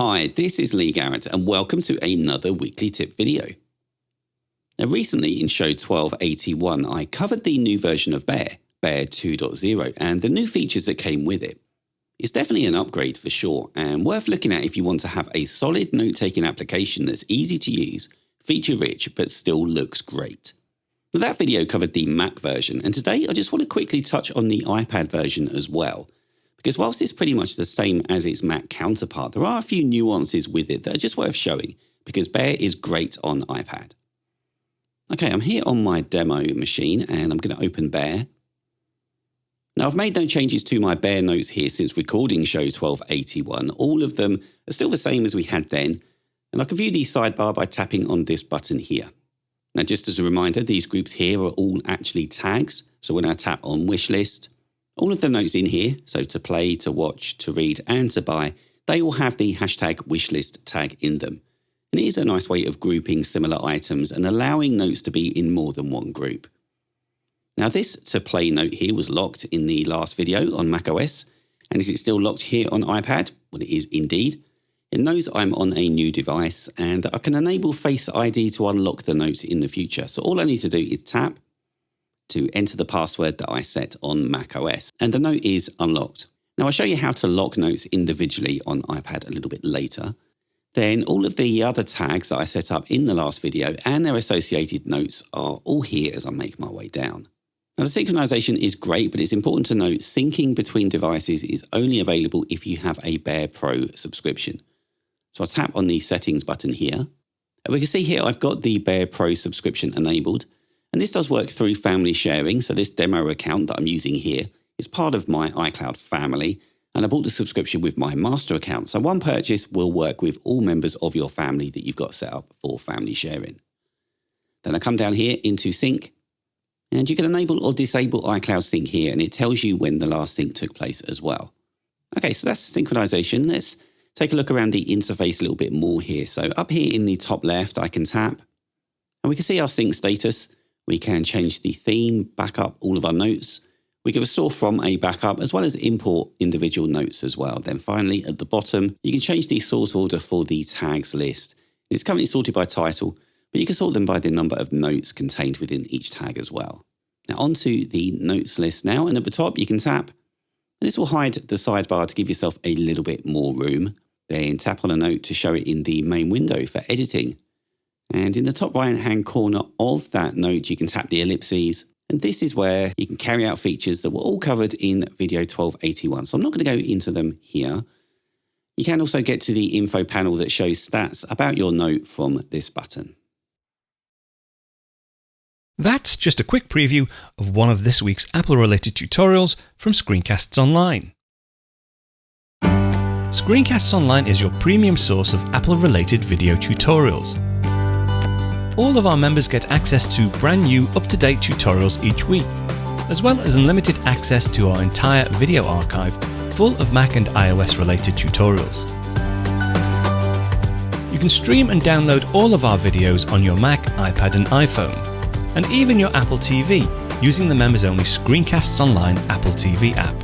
Hi, this is Lee Garrett and welcome to another weekly tip video. Now recently in show 1281 I covered the new version of Bear 2.0 and the new features that came with it. It's definitely an upgrade for sure and worth looking at if you want to have a solid note-taking application that's easy to use, feature-rich but still looks great. Now, that video covered the Mac version and today I just want to quickly touch on the iPad version as well. Because whilst it's pretty much the same as its Mac counterpart, there are a few nuances with it that are just worth showing because Bear is great on iPad. Okay, I'm here on my demo machine and I'm going to open Bear. Now I've made no changes to my Bear notes here since recording show 1281. All of them are still the same as we had then, and I can view the sidebar by tapping on this button here. Now just as a reminder, these groups here are all actually tags, so when I tap on wishlist, all of the notes in here, so to play, to watch, to read and to buy, they all have the hashtag wishlist tag in them. And it is a nice way of grouping similar items and allowing notes to be in more than one group. Now this to play note here was locked in the last video on macOS, and is it still locked here on iPad? Well, it is indeed. It knows I'm on a new device and I can enable Face ID to unlock the note in the future. So all I need to do is tap to enter the password that I set on macOS, and the note is unlocked. Now I'll show you how to lock notes individually on iPad a little bit later. Then all of the other tags that I set up in the last video and their associated notes are all here as I make my way down. Now the synchronization is great, but it's important to note syncing between devices is only available if you have a Bear Pro subscription. So I'll tap on the settings button here. And we can see here I've got the Bear Pro subscription enabled. And this does work through family sharing, so this demo account that I'm using here is part of my iCloud family, and I bought the subscription with my master account, so one purchase will work with all members of your family that you've got set up for family sharing. Then I come down here into sync, and you can enable or disable iCloud sync here, and it tells you when the last sync took place as well. Okay, so that's synchronization. Let's take a look around the interface a little bit more here. So up here in the top left, I can tap, and we can see our sync status. We can change the theme, back up all of our notes. We can restore from a backup as well as import individual notes as well. Then finally at the bottom, you can change the sort order for the tags list. It's currently sorted by title, but you can sort them by the number of notes contained within each tag as well. Now onto the notes list now, and at the top you can tap, and this will hide the sidebar to give yourself a little bit more room. Then tap on a note to show it in the main window for editing. And in the top right hand corner of that note, you can tap the ellipses. And this is where you can carry out features that were all covered in video 1281. So I'm not going to go into them here. You can also get to the info panel that shows stats about your note from this button. That's just a quick preview of one of this week's Apple-related tutorials from Screencasts Online. Screencasts Online is your premium source of Apple-related video tutorials. All of our members get access to brand new, up-to-date tutorials each week, as well as unlimited access to our entire video archive full of Mac and iOS related tutorials. You can stream and download all of our videos on your Mac, iPad and iPhone, and even your Apple TV using the members-only Screencasts Online Apple TV app.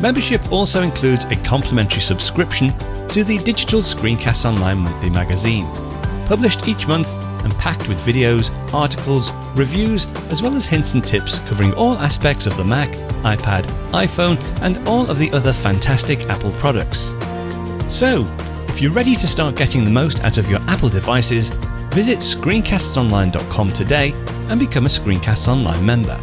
Membership also includes a complimentary subscription to the digital Screencasts Online monthly magazine, published each month and packed with videos, articles, reviews, as well as hints and tips covering all aspects of the Mac, iPad, iPhone, and all of the other fantastic Apple products. So, if you're ready to start getting the most out of your Apple devices, visit screencastsonline.com today and become a Screencasts Online member.